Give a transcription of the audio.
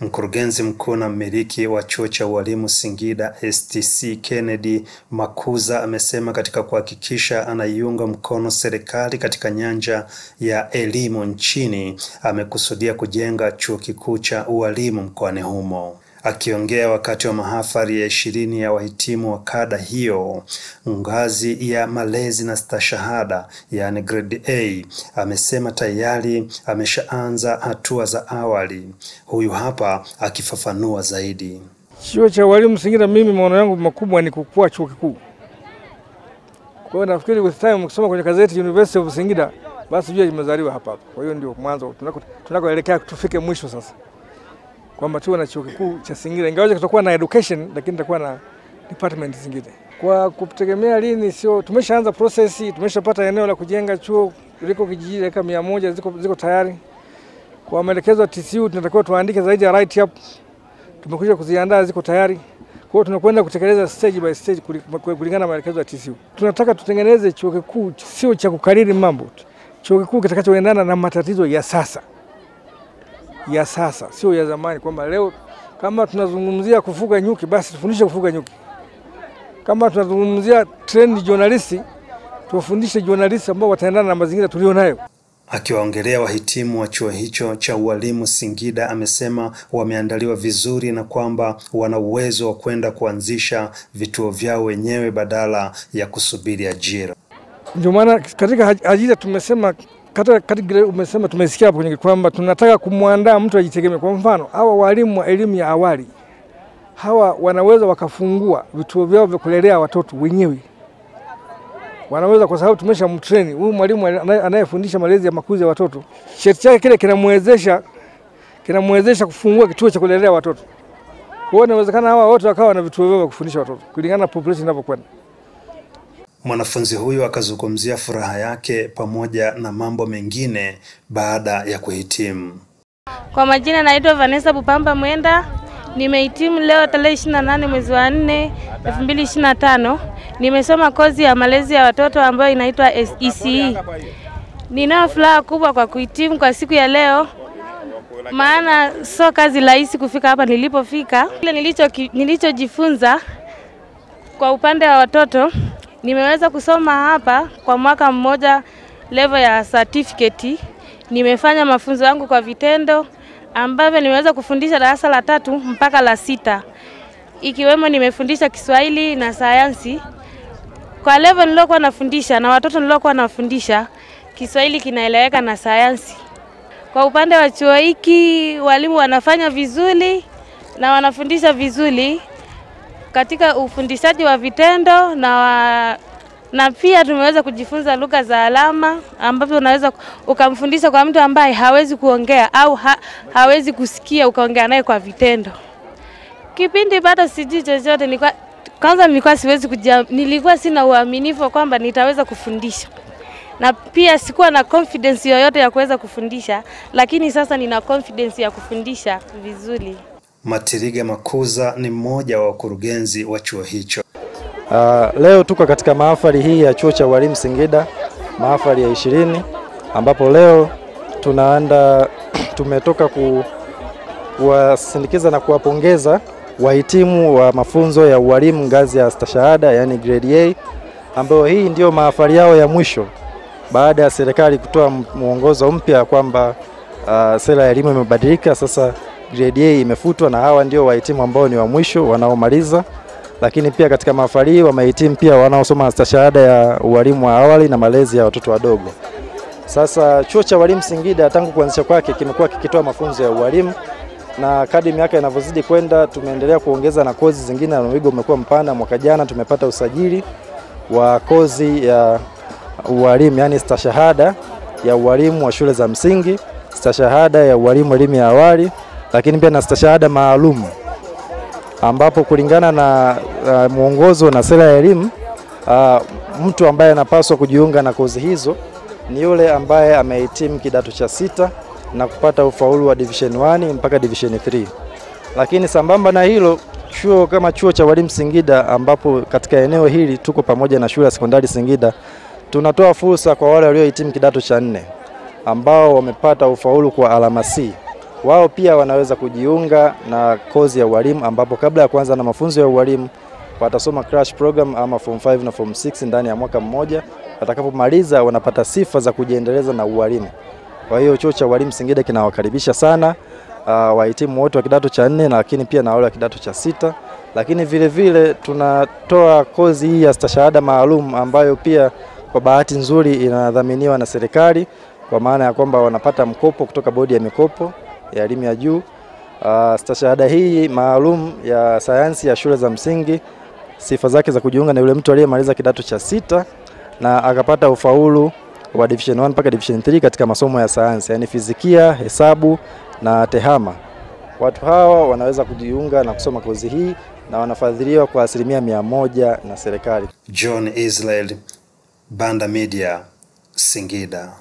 Mkurugenzi mkuu na mmiliki wa chuo cha ualimu Singida STC Kennedy Makuza amesema katika kuhakikisha anaiunga mkono serikali katika nyanja ya elimu nchini, amekusudia kujenga chuo kikuu cha ualimu mkoani humo. Akiongea wakati wa mahafali ya 20 ya wahitimu wa kada hiyo ngazi ya malezi na stashahada, yani grade A, amesema tayari ameshaanza hatua za awali. Huyu hapa akifafanua zaidi. Chuo cha ualimu Singida, mimi maono yangu makubwa ni kukua chuo kikuu. Kwa hiyo nafikiri with time ukisoma kwenye gazeti University of Singida, basi jua imezaliwa hapa. Kwa hiyo ndio mwanzo tunakoelekea tufike mwisho sasa, kwamba tuwe na chuo kikuu cha Singida. Ingawaje tutakuwa na education, lakini tutakuwa na department zingine. Kwa kutegemea lini, sio tumeshaanza process, tumeshapata eneo la kujenga chuo liko kijiji eka 100 ziko tayari. Kwa maelekezo ya TCU tunatakiwa tuandike zaidi ya write up, tumekuja kuziandaa, ziko tayari. Kwa hiyo tunakwenda kutekeleza stage by stage kulingana na maelekezo ya TCU. Tunataka tutengeneze chuo kikuu sio cha kukariri mambo, chuo kikuu kitakachoendana na matatizo ya sasa. Sio ya zamani, kwamba leo kama tunazungumzia kufuga nyuki, basi tufundishe kufuga nyuki. Kama tunazungumzia trend journalisti, tufundishe journalisti ambao wataendana na mazingira tulionayo. Akiwaongelea wahitimu wa chuo hicho cha ualimu Singida, amesema wameandaliwa vizuri na kwamba wana uwezo wa kwenda kuanzisha vituo vyao wenyewe badala ya kusubiri ajira. Ndio maana katika ajira tumesema umesema tumesikia hapo kwenye kwamba tunataka kumwandaa mtu ajitegemee. Kwa mfano, hawa walimu wa elimu ya awali, hawa wanaweza wakafungua vituo vyao vya kulelea watoto wenyewe. Wanaweza, kwa sababu tumeshamtrain. Huyu mwalimu anayefundisha malezi ya makuzi ya watoto, cheti chake kile kinamwezesha kufungua kituo cha kulelea watoto. Kwa hiyo inawezekana hawa wote wakawa na vituo vyao vya kufundisha watoto kulingana na population inavyokwenda. Mwanafunzi huyu akazungumzia furaha yake pamoja na mambo mengine baada ya kuhitimu. Kwa majina naitwa Vanessa Bupamba Mwenda. Nimehitimu leo tarehe 28 mwezi wa 4 2025. Nimesoma kozi ya malezi ya watoto ambayo inaitwa SECE. Nina furaha kubwa kwa kuhitimu kwa siku ya leo, maana sio kazi rahisi kufika hapa nilipofika. Kile nilichojifunza kwa upande wa watoto, nimeweza kusoma hapa kwa mwaka mmoja level ya certificate. Nimefanya mafunzo yangu kwa vitendo ambavyo nimeweza kufundisha darasa la 3 mpaka la 6. Ikiwemo nimefundisha Kiswahili na sayansi. Kwa level nilokuwa nafundisha na watoto nilokuwa nafundisha, Kiswahili kinaeleweka na sayansi. Kwa upande wa chuo hiki, walimu wanafanya vizuri na wanafundisha vizuri katika ufundishaji wa vitendo, na pia tumeweza kujifunza lugha za alama ambapo unaweza ukamfundisha kwa mtu ambaye hawezi kuongea au hawezi kusikia, ukaongea naye kwa vitendo. Kipindi bado sijui chochote, nilikuwa sina uaminifu kwamba nitaweza kufundisha. Na pia sikuwa na confidence yoyote ya kuweza kufundisha, lakini sasa nina confidence ya kufundisha vizuri. Matiriga Makuza ni mmoja wa wakurugenzi wa chuo hicho. Leo tuko katika mahafali hii ya chuo cha ualimu Singida, mahafali ya 20, ambapo leo tumetoka kuwasindikiza na kuwapongeza wahitimu wa mafunzo ya ualimu ngazi ya stashahada, yani grade A, ambao hii ndio mahafali yao ya mwisho baada ya serikali kutoa mwongozo mpya kwamba sera ya elimu imebadilika. Sasa grade A imefutwa na hawa ndio wahitimu ambao ni wa mwisho wanaomaliza. Lakini pia katika mahafali wamehitimu pia wanaosoma stashahada ya ualimu wa awali na malezi ya watoto wadogo. Sasa chuo cha ualimu Singida tangu kuanzisha kwake kimekuwa kikitoa mafunzo ya ualimu, na kadri miaka inavyozidi kwenda tumeendelea kuongeza na kozi zingine na wigo umekuwa mpana. Mwaka jana tumepata usajili wa kozi ya ualimu, yani stashahada ya ualimu wa shule za msingi, stashahada ya ualimu elimu ya awali, lakini pia na stashahada maalum, ambapo kulingana na mwongozo na sera ya elimu, mtu ambaye anapaswa kujiunga na kozi hizo ni yule ambaye amehitimu kidato cha 6 na kupata ufaulu wa division 1 mpaka division 3. Lakini sambamba na hilo, chuo kama chuo cha ualimu Singida, ambapo katika eneo hili tuko pamoja na shule ya sekondari Singida, tunatoa fursa kwa wale waliohitimu kidato cha 4 ambao wamepata ufaulu kwa alama C wao pia wanaweza kujiunga na kozi ya ualimu, ambapo kabla ya kuanza na mafunzo ya ualimu watasoma crash program ama form 5 na form 6 ndani ya mwaka mmoja. Watakapomaliza wanapata sifa za kujiendeleza na ualimu. Kwa hiyo chuo cha ualimu Singida kinawakaribisha sana wahitimu wote wa kidato cha 4 na lakini pia na wale wa kidato cha 6. Lakini vile vile tunatoa kozi hii ya stashahada maalum ambayo pia kwa bahati nzuri inadhaminiwa na serikali, kwa maana ya kwamba wanapata mkopo kutoka bodi ya mikopo ya elimu ya juu. Stashahada hii maalum ya sayansi ya shule za msingi, sifa zake za kujiunga na yule mtu aliyemaliza kidato cha 6 na akapata ufaulu wa division 1 mpaka division 3 katika masomo ya sayansi, yani fizikia, hesabu na tehama. Watu hawa wanaweza kujiunga na kusoma kozi hii na wanafadhiliwa kwa 100% na serikali. John Israel, Banda Media, Singida.